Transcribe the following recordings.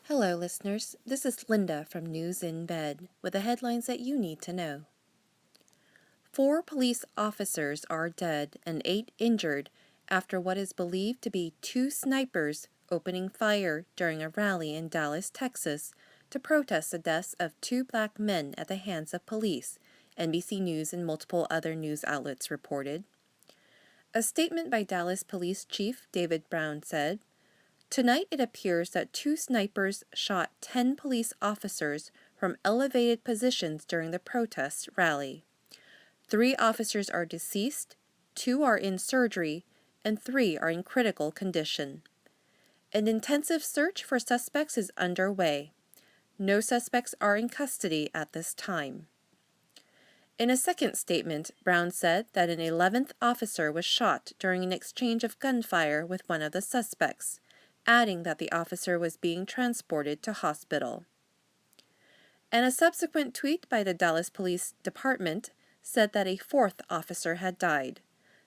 Hello, listeners. This is Linda from News in Bed with the headlines that you need to know. 4 police officers are dead and 8 injured after what is believed to be 2 snipers opening fire during a rally in Dallas, Texas, to protest the deaths of 2 black men at the hands of police, NBC News and multiple other news outlets reported. A statement by Dallas Police Chief David Brown said, "Tonight it appears that 2 snipers shot 10 police officers from elevated positions during the protest rally. 3 officers are deceased, 2 are in surgery, and 3 are in critical condition. An intensive search for suspects is underway. No suspects are in custody at this time." In a second statement, Brown said that an 11th officer was shot during an exchange of gunfire with one of the suspects, adding that the officer was being transported to hospital. And a subsequent tweet by the Dallas Police Department said that a 4th officer had died.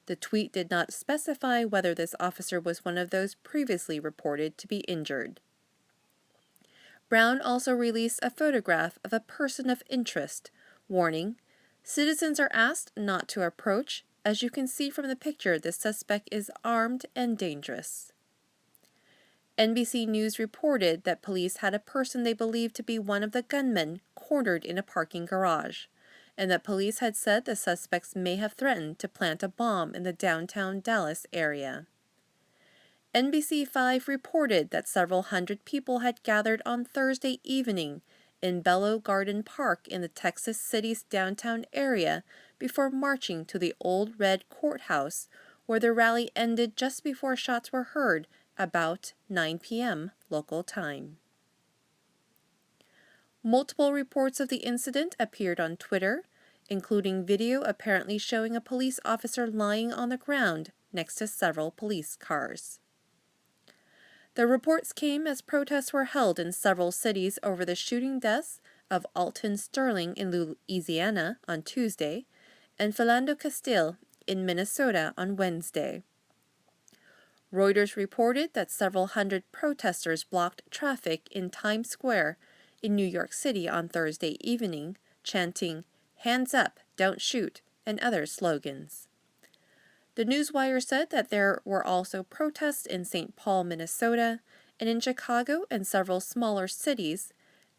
The tweet did not specify whether this officer was one of those previously reported to be injured. Brown also released a photograph of a person of interest, warning, "Citizens are asked not to approach. As you can see from the picture, the suspect is armed and dangerous." NBC News reported that police had a person they believed to be one of the gunmen cornered in a parking garage, and that police had said the suspects may have threatened to plant a bomb in the downtown Dallas area. NBC5 reported that several hundred people had gathered on Thursday evening in Bello Garden Park in the Texas City's downtown area before marching to the Old Red Courthouse, where the rally ended just before shots were heard about 9 p.m. local time. Multiple reports of the incident appeared on Twitter, including video apparently showing a police officer lying on the ground next to several police cars. The reports came as protests were held in several cities over the shooting deaths of Alton Sterling in Louisiana on Tuesday and Philando Castile in Minnesota on Wednesday. Reuters reported that several hundred protesters blocked traffic in Times Square in New York City on Thursday evening, chanting, "Hands up, don't shoot," and other slogans. The Newswire said that there were also protests in St. Paul, Minnesota, and in Chicago and several smaller cities,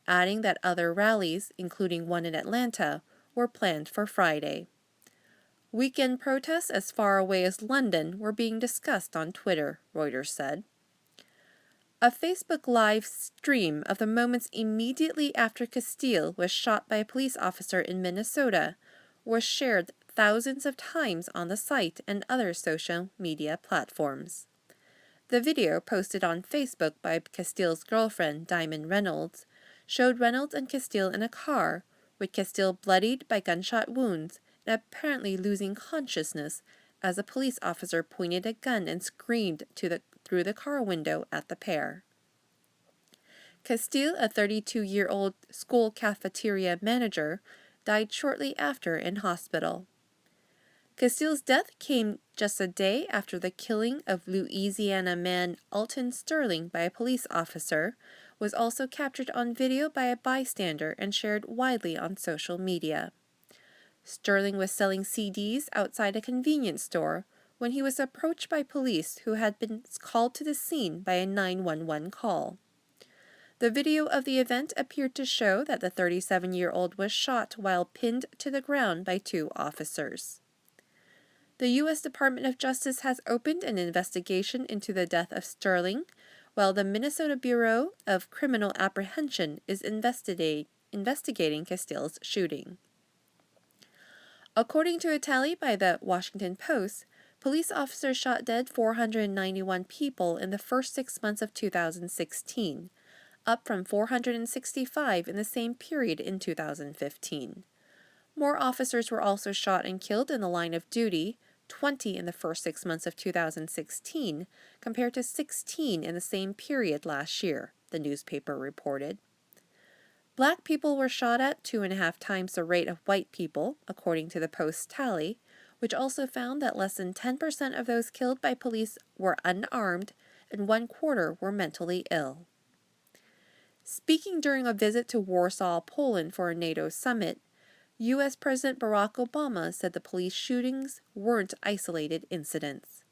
adding that other rallies, including one in Atlanta, were planned for Friday. Weekend protests as far away as London were being discussed on Twitter, Reuters said. A Facebook live stream of the moments immediately after Castile was shot by a police officer in Minnesota was shared thousands of times on the site and other social media platforms. The video, posted on Facebook by Castile's girlfriend, Diamond Reynolds, showed Reynolds and Castile in a car, with Castile bloodied by gunshot wounds and apparently losing consciousness as a police officer pointed a gun and screamed through the car window at the pair. Castile, a 32-year-old school cafeteria manager, died shortly after in hospital. Castile's death came just a day after the killing of Louisiana man Alton Sterling by a police officer was also captured on video by a bystander and shared widely on social media. Sterling was selling CDs outside a convenience store when he was approached by police who had been called to the scene by a 911 call. The video of the event appeared to show that the 37-year-old was shot while pinned to the ground by 2 officers. The U.S. Department of Justice has opened an investigation into the death of Sterling, while the Minnesota Bureau of Criminal Apprehension is investigating Castile's shooting. According to a tally by the Washington Post, police officers shot dead 491 people in the first 6 months of 2016, up from 465 in the same period in 2015. More officers were also shot and killed in the line of duty, 20 in the first 6 months of 2016, compared to 16 in the same period last year, the newspaper reported. Black people were shot at 2.5 times the rate of white people, according to the Post's tally, which also found that less than 10% of those killed by police were unarmed and 1/4 were mentally ill. Speaking during a visit to Warsaw, Poland for a NATO summit, U.S. President Barack Obama said the police shootings weren't isolated incidents.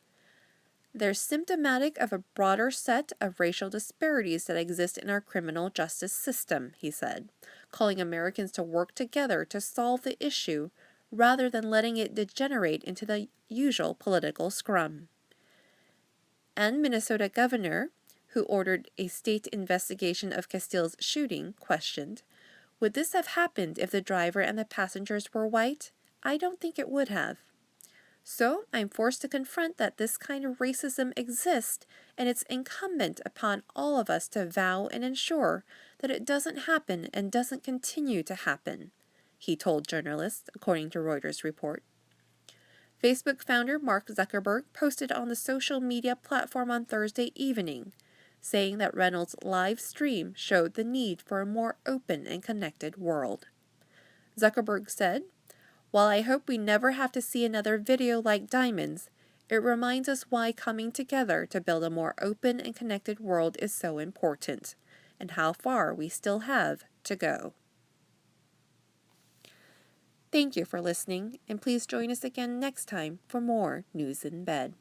They're symptomatic of a broader set of racial disparities that exist in our criminal justice system, he said, calling Americans to work together to solve the issue rather than letting it degenerate into the usual political scrum. And Minnesota governor, who ordered a state investigation of Castille's shooting, questioned, "Would this have happened if the driver and the passengers were white? I don't think it would have. So I'm forced to confront that this kind of racism exists, and it's incumbent upon all of us to vow and ensure that it doesn't happen and doesn't continue to happen," he told journalists, according to Reuters' report. Facebook founder Mark Zuckerberg posted on the social media platform on Thursday evening, saying that Reynolds' live stream showed the need for a more open and connected world. Zuckerberg said, "While I hope we never have to see another video like Diamond's, it reminds us why coming together to build a more open and connected world is so important, and how far we still have to go." Thank you for listening, and please join us again next time for more News in Bed.